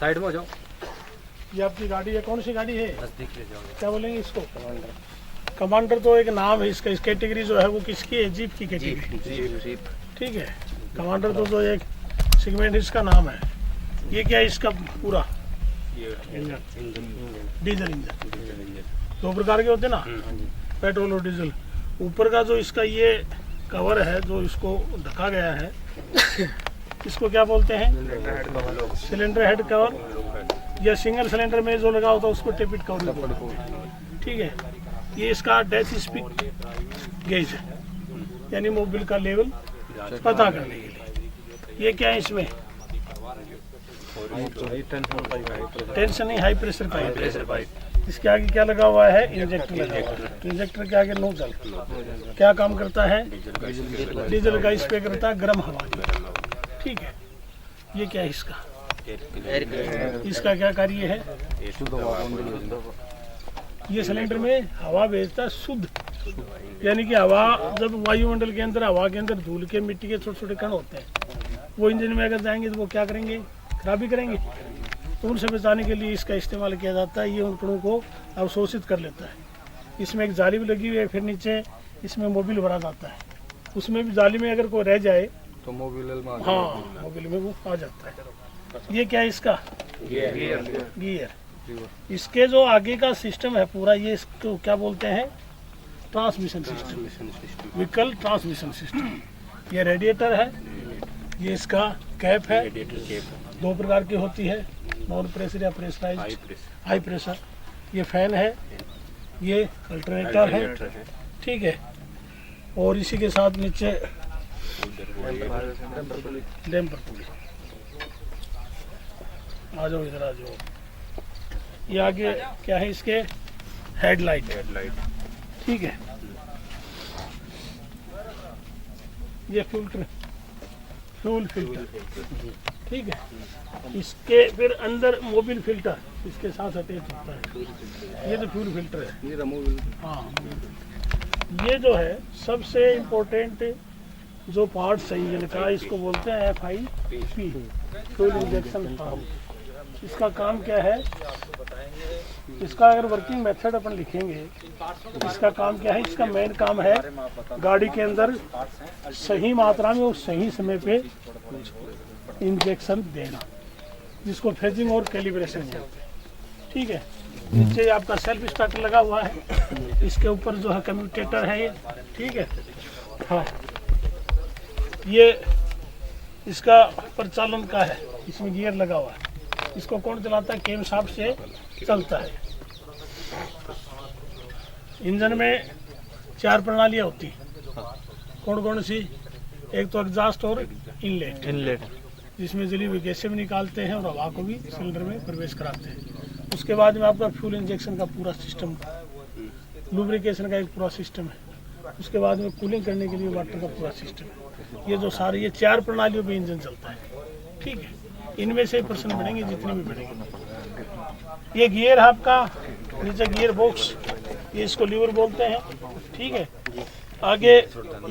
Side में हो जाओ। ये आपकी गाड़ी है, कौन सी गाड़ी है? नजदीक ले जाओगे। क्या बोलेंगे इसको? कमांडर तो एक नाम है इसका। इस कैटेगरी जो है वो किसकी है? जीप की कैटेगरी। जीप। ठीक है, कमांडर तो जो एक सेगमेंट इसका नाम है। ये क्या है इसका पूरा? Diesel engine. दो प्रकार के होते हैं ना, पेट्रोल और डीजल। ऊपर का जो इसका ये कवर है जो इसको ढका गया है, इसको क्या बोलते हैं? सिलेंडर हेड कवर, या सिंगल सिलेंडर में जो लगा होता है उसको टेपिट कवर। ठीक है, ये इसका डैश स्पीड गेज है, यानी मोबिल का लेवल पता करने के लिए। ये क्या है इसमें? टेंशन नहीं, हाई प्रेशर पाइप। इसके आगे क्या लगा हुआ है? इंजेक्टर लगा हुआ है। इंजेक्टर के आगे नोजल क्या काम करता है? डीजल का इस पे करता है गर्म हवा। ठीक है, ये क्या है इसका? इसका क्या कार्य है? ये सिलेंडर में हवा भेजता है शुद्ध, यानी कि हवा जब वायुमंडल के अंदर, हवा के अंदर धूल के मिट्टी के छोटे छोटे कण होते हैं, वो इंजन में अगर जाएंगे तो वो क्या करेंगे? खराबी करेंगे। तो उनसे बचाने के लिए इसका इस्तेमाल किया जाता है। ये उन कणों को अवशोषित कर लेता है। इसमें एक जाली भी लगी हुई है, फिर नीचे इसमें मोबिल भरा जाता है। उसमें भी जाली में अगर कोई रह जाए तो मोबिल में वो आ जाता है। ये क्या है इसका? गियर। इसके जो आगे का सिस्टम है पूरा, ये इसको क्या बोलते हैं? Transmission system, vehicle transmission system. ये रेडिएटर है, ये इसका कैप है। दो प्रकार की होती है, नॉन प्रेशर या प्रेशराइज्ड, हाई प्रेशर। ये फैन है, ये अल्टरनेटर है। ठीक है, और इसी के साथ नीचे डैम्पर पुली। आ जाओ इधर, आ जाओ। ये आगे क्या है इसके? हेडलाइट। ठीक है, ये फ्यूल फिल्टर। ठीक है, इसके फिर अंदर मोबिल फिल्टर इसके साथ अटैच होता है। ये तो फ्यूल फिल्टर है। हाँ, ये जो है सबसे इम्पोर्टेंट जो पार्ट है इंजन का, इसको बोलते हैं FIP, फ्यूल इंजेक्शन पंप। इसका काम क्या है? इसका अगर वर्किंग मेथड अपन लिखेंगे, इसका काम क्या है? इसका मेन काम है गाड़ी के अंदर सही मात्रा में और सही समय पे इंजेक्शन देना, जिसको फेजिंग और कैलिब्रेशन बोलते हैं। ठीक है, नीचे आपका सेल्फ स्टार्टर लगा हुआ है, इसके ऊपर जो है कम्यूटेटर है ये। ठीक है, हाँ, ये इसका परिचालन का है, इसमें गियर लगा हुआ है। इसको कौन चलाता है? केम शाफ्ट से चलता है। इंजन में 4 प्रणालियाँ होती हैं। कौन कौन सी? एक तो एग्जॉस्ट और इनलेट, जिसमें जली हुई गैसें भी निकालते हैं और हवा को भी सिलेंडर में प्रवेश कराते हैं। उसके बाद में आपका फ्यूल इंजेक्शन का पूरा सिस्टम, लुब्रिकेशन का एक पूरा सिस्टम है। उसके बाद में कूलिंग करने के लिए वाटर का पूरा सिस्टम है। ये जो सारे, ये 4 प्रणालियों पे इंजन चलता है। ठीक है, इनमें से प्रश्न बढ़ेंगे जितने भी बढ़ेंगे। ये गियर आपका, नीचे गियर बॉक्स, ये इसको लीवर बोलते हैं। ठीक है, आगे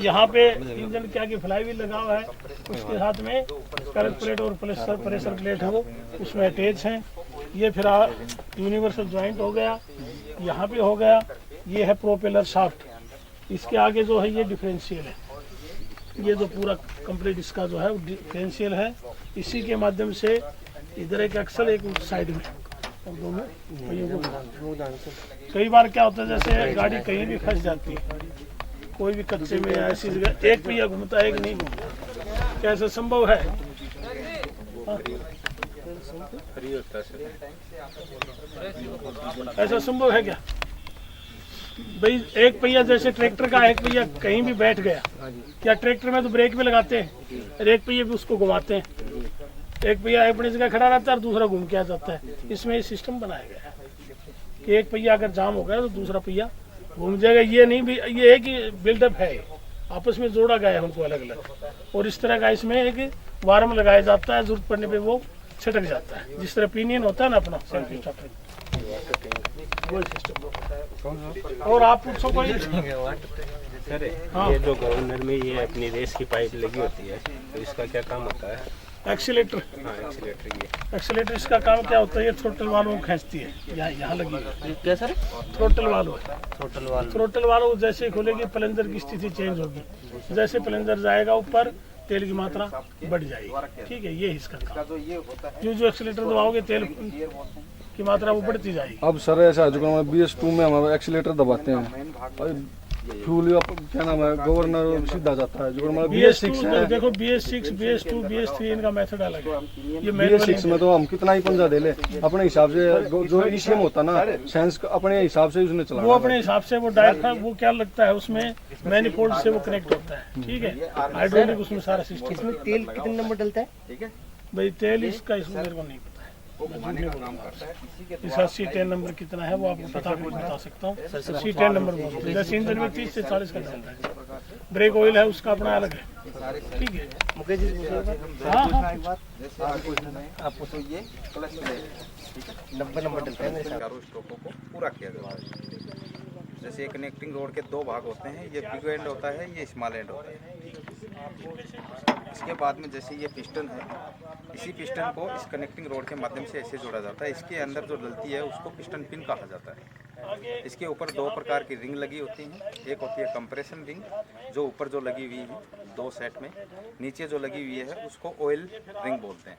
यहाँ पे इंजन के आगे फ्लाई व्हील लगा हुआ है, उसके साथ में करंट प्लेट और प्रेशर प्लेट है वो उसमें अटैच हैं। ये फिर यूनिवर्सल जॉइंट हो गया, यहाँ पे हो गया। ये है प्रोपेलर शाफ्ट, इसके आगे जो है ये डिफरेंशियल है। ये जो पूरा कंप्लीट इसका जो है डिफरेंशियल है। इसी के माध्यम से इधर एक एक्सल, एक उस साइड में, और दोनों पहियों को। कई बार क्या होता है, जैसे गाड़ी कहीं भी फंस जाती है, कोई भी कच्चे में या ऐसी जगह, एक पहिया घूमता है, एक नहीं घूमता। क्या ऐसा संभव है? ऐसा संभव है क्या भाई? एक पहिया जैसे ट्रैक्टर का, एक पहिया कहीं भी बैठ गया, क्या ट्रैक्टर में तो ब्रेक भी लगाते हैं और एक पहिया भी उसको घुमाते हैं। एक पहिया अपनी जगह खड़ा रहता है और दूसरा घूम के आ जाता है। इसमें ये सिस्टम बनाया गया है कि एक पहिया अगर जाम हो गया तो दूसरा पहिया घूम जाएगा। ये नहीं भी, ये है कि बिल्डअप है, आपस में जोड़ा गया है उनको अलग अलग। और इस तरह का इसमें एक वार्म लगाया जाता है, जरूरत पड़ने पे वो छिटक जाता है। जिस तरह पिनियन होता है ना अपना सेल्फ स्टार्टर, वो सिस्टम। और आप पूछो कोई? सर, ये जो गवर्नर में ये अपनी रेस की पाइप लगी होती है, तो इसका क्या काम होता है? एक्सीलेटर। एक्सीलेटर इसका काम क्या होता है, ये थ्रोटल वाल्व को खींचती है, यहाँ लगी है। क्या sir? Throttle valve. Throttle valve जैसे ही खुलेगी प्लंजर की स्थिति चेंज होगी, जैसे प्लंजर जाएगा ऊपर तेल की मात्रा बढ़ जाएगी। ठीक है, ये इसका काम। जो एक्सीलेटर दबाओगे तेल की मात्रा वो बढ़ती जाएगी। अब सर ऐसा है, जो BS2 में हम एक्सीलेटर दबाते हैं, फ्यूल क्या नाम है, गवर्नर सीधा जाता है। जो BS6 है, देखो BS6, BS2, BS3 इनका मेथड अलग है। ये BS6 में तो हम कितना ही पंजा दे ले, अपने हिसाब से जो ECM होता ना सेंस अपने हिसाब से उसने चला, वो अपने हिसाब से वो डायफ्राम वो क्या लगता है उसमें मैनिफोल्ड से वो कनेक्ट होता है। ठीक है, हाइड्रोलिक उसमें सारा सिस्टम। इसमें तेल कितने नंबर डलता है? भाई तेल इसका मेरे को नहीं पता है, इसका C10 नंबर कितना है वो आपको बता सकता हूँ। C10 नंबर बोलते हैं, जैसे इंजन में 30 से 40 का चलता है। ब्रेक ऑयल है उसका अपना अलग है। ठीक है, मुकेश जी हाँ आपको तो ये क्लच प्लेट 90 नंबर डलता है मेरे साथ। चारों स्ट्रोकों को पूरा किया जाता है। जैसे कनेक्टिंग रोड के दो भाग होते हैं, ये बिग एंड होता है, ये स्मॉल एंड होता है। इसके बाद में जैसे ये पिस्टन है, इसी पिस्टन को इस कनेक्टिंग रोड के माध्यम से ऐसे जोड़ा जाता है। इसके अंदर जो डलती है उसको पिस्टन पिन कहा जाता है। इसके ऊपर दो प्रकार की रिंग लगी होती हैं। एक होती है कंप्रेशन रिंग, जो ऊपर जो लगी हुई है 2 सेट में, नीचे जो लगी हुई है उसको ऑयल रिंग बोलते हैं।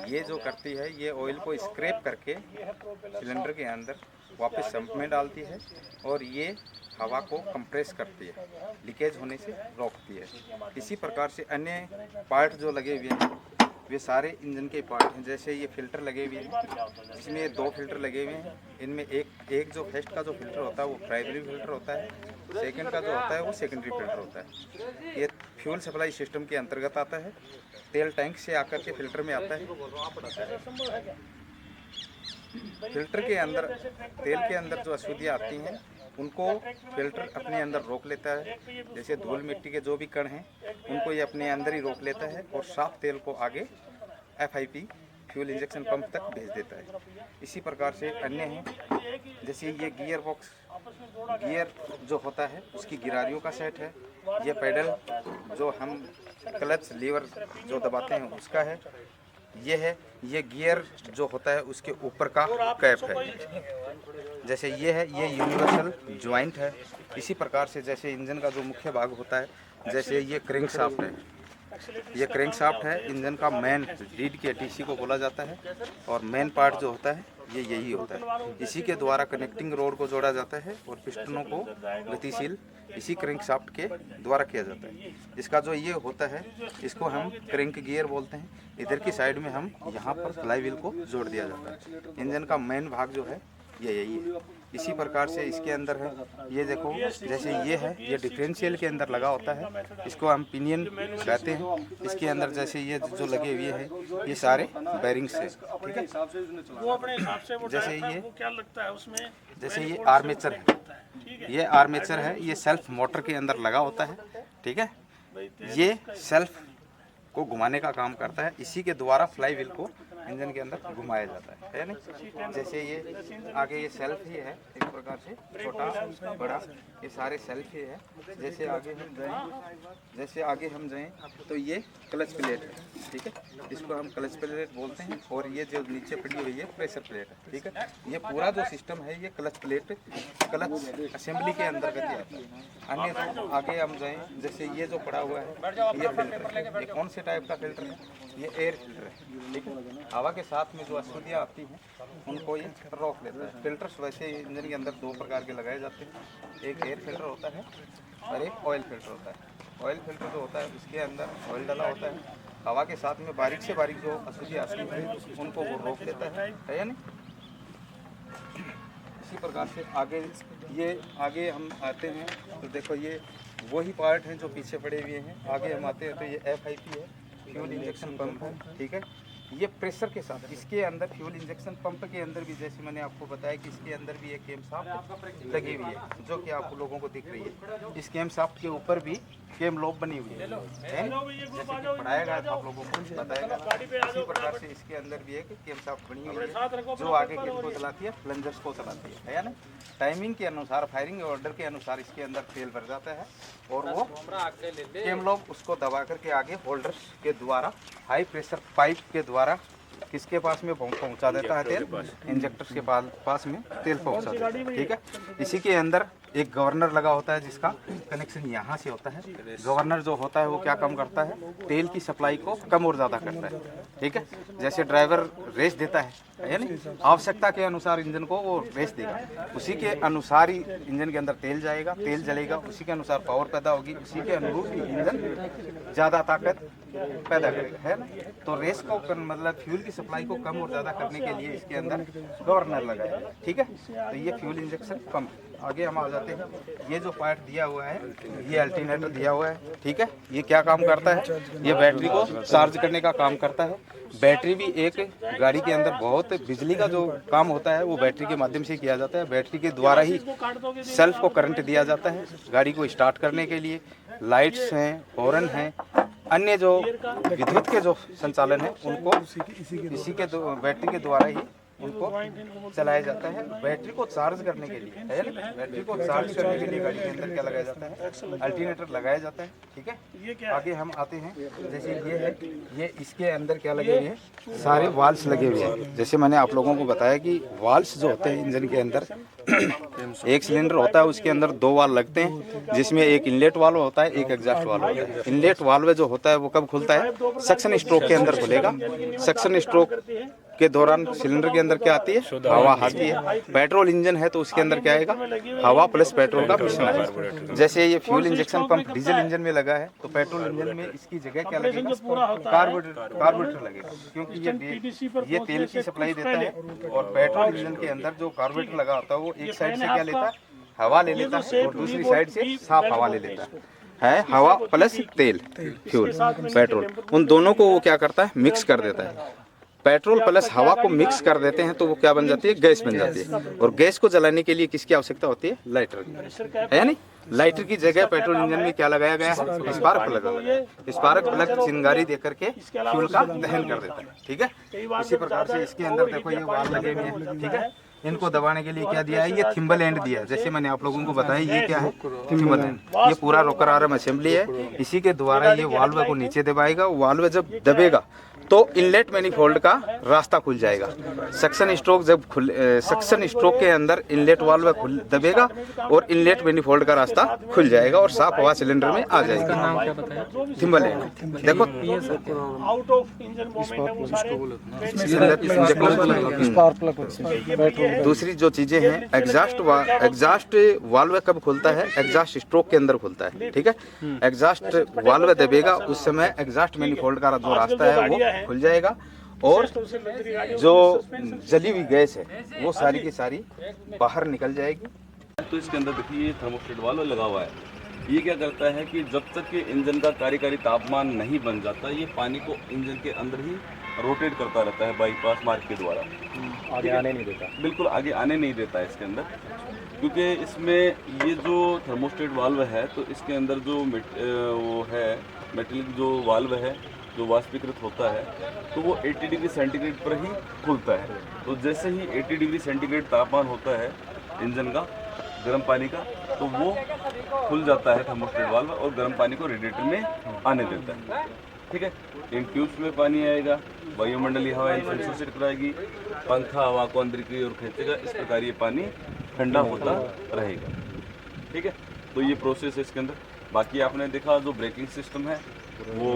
ये जो करती है, ये ऑयल को स्क्रैप करके सिलेंडर के अंदर वापस सम्प में डालती है और ये हवा को कंप्रेस करती है, लीकेज होने से रोकती है। इसी प्रकार से अन्य पार्ट जो लगे हुए हैं वे सारे इंजन के पार्ट हैं। जैसे ये फिल्टर लगे हुए हैं, जिसमें 2 फिल्टर लगे हुए हैं। इनमें एक जो फर्स्ट का जो फिल्टर होता है वो प्राइमरी फिल्टर होता है, सेकंड का जो होता है वो सेकेंडरी फिल्टर होता है। ये फ्यूल सप्लाई सिस्टम के अंतर्गत आता है, तेल टैंक से आकर के फिल्टर में आता है। फिल्टर के अंदर तेल के अंदर जो अशुद्धियाँ आती हैं उनको फिल्टर अपने अंदर रोक लेता है। जैसे धूल मिट्टी के जो भी कण हैं उनको ये अपने अंदर ही रोक लेता है और साफ तेल को आगे FIP फ्यूल इंजेक्शन पंप तक भेज देता है। इसी प्रकार से अन्य हैं, जैसे ये गियर बॉक्स, गियर जो होता है उसकी गिरारियों का सेट है। ये पेडल जो हम क्लच लीवर जो दबाते हैं उसका है। ये है, ये गियर जो होता है उसके ऊपर का कैप है। जैसे ये है, ये यूनिवर्सल ज्वाइंट है। इसी प्रकार से जैसे इंजन का जो मुख्य भाग होता है, जैसे ये क्रैंक शाफ्ट है, ये क्रैंक शाफ्ट है इंजन का मेन लीड के TC को बोला जाता है। और मेन पार्ट जो होता है ये यही होता है। इसी के द्वारा कनेक्टिंग रोड को जोड़ा जाता है और पिस्टनों को गतिशील इसी क्रैंक शाफ्ट के द्वारा किया जाता है। इसका जो ये होता है इसको हम क्रैंक गियर बोलते हैं। इधर की साइड में हम यहाँ पर फ्लाई व्हील को जोड़ दिया जाता है। इंजन का मेन भाग जो है ये यही है। इसी प्रकार से इसके अंदर है, ये देखो जैसे ये है, ये डिफरेंशियल के अंदर लगा होता है, इसको हम पिनियन कहते हैं। इसके अंदर जैसे ये जो लगे हुए हैं ये सारे बैरिंग्स हैं। ठीक है, वो अपने हिसाब से वो जैसे ये वो क्या लगता है उसमें, जैसे ये आर्मेचर है, ये आर्मेचर है, ये सेल्फ मोटर के अंदर लगा होता है। ठीक है, ये सेल्फ को घुमाने का काम करता है। इसी के द्वारा फ्लाई व्हील को इंजन के अंदर घुमाया जाता है नहीं। जैसे ये आगे ये सेल्फ ही है, एक प्रकार से छोटा बड़ा ये सारे सेल्फ ही है। जैसे आगे हम जाएं तो ये क्लच प्लेट है। ठीक है, इसको हम क्लच प्लेट बोलते हैं। और ये जो नीचे पड़ी हुई है प्रेशर प्लेट है। ठीक है, ये पूरा जो सिस्टम है ये क्लच प्लेट क्लच असेंबली के अंतर्गत ही आता है। अन्य तो आगे हम जाएं, जैसे ये जो पड़ा हुआ है ये फिल्टर है। ये कौन से टाइप का फिल्टर है? ये एयर फिल्टर है। ठीक है, हवा के साथ में जो अशुद्धियाँ आती हैं उनको ये रोक लेता है। फिल्टर्स वैसे इंजन के अंदर 2 प्रकार के लगाए जाते हैं, एक एयर फिल्टर होता है और एक ऑयल फिल्टर होता है। ऑयल फिल्टर जो होता है उसके अंदर ऑयल डाला होता है, हवा के साथ में बारीक से बारीक जो अशुद्धियाँ आती हैं उनको वो रोक लेता है या नहीं। इसी प्रकार से आगे हम आते हैं तो देखो ये वही पार्ट हैं जो पीछे पड़े हुए हैं। आगे हम आते हैं तो ये FIP है, फ्यूल इंजेक्शन पंप है। ठीक है, ये प्रेशर के साथ इसके अंदर फ्यूल इंजेक्शन पंप के अंदर भी, जैसे मैंने आपको बताया कि इसके अंदर भी एक केम शाफ्ट लगी हुई है जो कि आप लोगों को दिख रही है। इस केम शाफ्ट के ऊपर भी केम लॉब बनी हुई है, जैसे कि पढ़ाया गया था आप लोगों को बताया गया। इसी प्रकार से इसके अंदर भी एक केम शाफ्ट बनी हुई है जो आगे केम को चलाती है, प्लंजर्स को चलाती है ना। टाइमिंग के अनुसार, फायरिंग ऑर्डर के अनुसार इसके अंदर तेल भर जाता है और वो केम लॉब उसको दबा करके आगे होल्डर्स के द्वारा हाई प्रेशर पाइप के द्वारा किसके पास में पहुंचा देता है तेल, इंजेक्टर्स के पास में तेल पहुंचा देता है। ठीक है, इसी के अंदर एक गवर्नर लगा होता है जिसका कनेक्शन यहाँ से होता है। गवर्नर जो होता है वो क्या काम करता है, तेल की सप्लाई को कम और ज़्यादा करता है। ठीक है, जैसे ड्राइवर रेस देता है यानी आवश्यकता के अनुसार इंजन को वो रेस देगा, उसी के अनुसार ही इंजन के अंदर तेल जाएगा, तेल जलेगा, उसी के अनुसार पावर पैदा होगी, उसी के अनुरूप ही इंजन ज़्यादा ताकत पैदा करेगा, है ना। तो रेस को मतलब फ्यूल की सप्लाई को कम और ज़्यादा करने के लिए इसके अंदर गवर्नर लगाया है। ठीक है, तो ये फ्यूल इंजेक्शन पंप। आगे हम आ जाते हैं, ये जो पार्ट दिया हुआ है ये अल्टरनेटर दिया हुआ है। ठीक है, ये क्या काम करता है, ये बैटरी को चार्ज करने का काम करता है। बैटरी भी एक गाड़ी के अंदर बहुत बिजली का जो काम होता है वो बैटरी के माध्यम से किया जाता है। बैटरी के द्वारा ही सेल्फ को करंट दिया जाता है गाड़ी को स्टार्ट करने के लिए। लाइट्स हैं, हॉर्न हैं, अन्य जो विद्युत के जो संचालन है उनको इसी के बैटरी के द्वारा ही उनको चलाया जाता है। बैटरी को चार्ज करने के लिए, है ना, बैटरी को चार्ज करने के लिए गाड़ी के अंदर क्या लगाया जाता है, अल्टरनेटर लगाया जाता है। ठीक है, आगे हम आते हैं, जैसे ये है, ये इसके अंदर क्या लगे हुए हैं, सारे वाल्व्स लगे हुए हैं। जैसे मैंने आप लोगों को बताया कि वाल्व्स जो होते हैं इंजन के अंदर एक सिलेंडर होता है, उसके अंदर दो वाल्व लगते हैं, जिसमें एक इनलेट वाल्व होता है, एक एग्जॉस्ट वाल्व होता है। इनलेट वाल्व जो होता है वो कब खुलता है, सक्शन स्ट्रोक के अंदर खुलेगा। सक्शन स्ट्रोक के दौरान सिलेंडर के अंदर क्या आती है, हवा आती है। पेट्रोल इंजन है तो उसके अंदर क्या आएगा, हवा प्लस पेट्रोल का मिश्रण आएगा। जैसे ये fuel injection pump diesel engine में लगा है तो पेट्रोल इंजन में इसकी जगह क्या लगेगा, कार्बोरेटर लगेगा, क्योंकि ये तेल की सप्लाई देता है। और पेट्रोल इंजन के अंदर जो कार्बोरेटर लगा होता है वो एक साइड से क्या लेता है, हवा ले लेता है, और दूसरी साइड से साफ हवा ले लेता है हवा प्लस तेल, फ्यूल, पेट्रोल, उन दोनों को वो क्या करता है, मिक्स कर देता है। पेट्रोल प्लस हवा को मिक्स कर देते हैं तो वो क्या बन जाती है, गैस बन जाती है। और गैस को जलाने के लिए किसकी आवश्यकता होती है, लाइटर की, है नहीं। लाइटर की जगह पेट्रोल इंजन में क्या लगाया गया है, स्पार्क प्लग लगाया है। स्पार्क प्लग चिंगारी दे करके फ्यूल का दहन कर देता है। ठीक है, इसी प्रकार से इसके अंदर देखो ये वाल्व लगे हुए हैं। ठीक है, इनको दबाने के लिए क्या दिया है, ये थिम्बल एंड दिया है। जैसे मैंने आप लोगों को बताया ये क्या है, थिम्बल एंड। ये पूरा रोकर आर्म असेंबली है, इसी के द्वारा ये वाल्व को नीचे दबाएगा। वाल्व जब दबेगा तो इनलेट मैनिफोल्ड का रास्ता खुल जाएगा। सक्शन स्ट्रोक जब सक्शन स्ट्रोक के अंदर इनलेट वाल्व दबेगा और इनलेट मैनिफोल्ड का रास्ता खुल जाएगा और साफ हवा सिलेंडर में आ जाएगी। थिम्बल एंड देखो, दूसरी जो चीजें हैं, एग्जॉस्ट वाल्व कब खुलता है, एग्जॉस्ट स्ट्रोक के अंदर खुलता है। ठीक है, एग्जॉस्ट वाल्व दबेगा उस समय एग्जॉस्ट मैनिफोल्ड का जो रास्ता है वो खुल जाएगा और जो जली हुई गैस है वो सारी की सारी बाहर निकल जाएगी। तो इसके अंदर देखिए ये थर्मोस्टेट वाल्व लगा हुआ है। ये क्या करता है कि जब तक कि इंजन का कार्यकारी तापमान नहीं बन जाता, ये पानी को इंजन के अंदर ही रोटेट करता रहता है बाईपास मार्ग के द्वारा, आगे आने नहीं देता, बिल्कुल आगे आने नहीं देता है इसके अंदर। क्योंकि इसमें ये जो थर्मोस्टेट वाल्व है तो इसके अंदर जो वो है मेटेलिक जो वाल्व है जो वाष्पीकृत होता है तो वो 80 डिग्री सेंटीग्रेड पर ही खुलता है। तो जैसे ही 80 डिग्री सेंटीग्रेड तापमान होता है इंजन का, गर्म पानी का, तो वो खुल जाता है थर्मोस्टेट वाल्व और गर्म पानी को रेडिएटर में आने देता है। ठीक है, इन ट्यूब्स में पानी आएगा, वायुमंडलीय हवा इनसे शोषित कराएगी, पंखा हवा को अंदर की ओर खींचेगा, इस प्रकार ये पानी ठंडा होता रहेगा। ठीक है, तो ये प्रोसेस है इसके अंदर। बाकी आपने देखा जो ब्रेकिंग सिस्टम है वो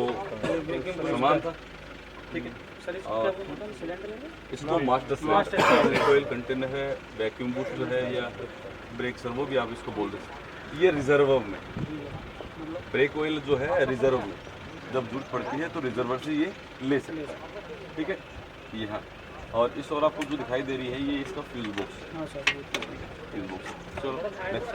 समान था। ठीक है, और इसको मास्टर ऑयल कंटेनर है, वैक्यूम बूस्टर है या ब्रेक सर्वो भी आप इसको बोल सकते। ये रिजर्व में ब्रेक ऑयल जो है रिजर्व में जब जरूरत पड़ती है तो रिजर्वर से ये ले सकते हैं। ठीक है, यहाँ और इस और आपको जो दिखाई दे रही है ये इसका फ्यूज बॉक्स। Fuse box. चलो नेक्स्ट।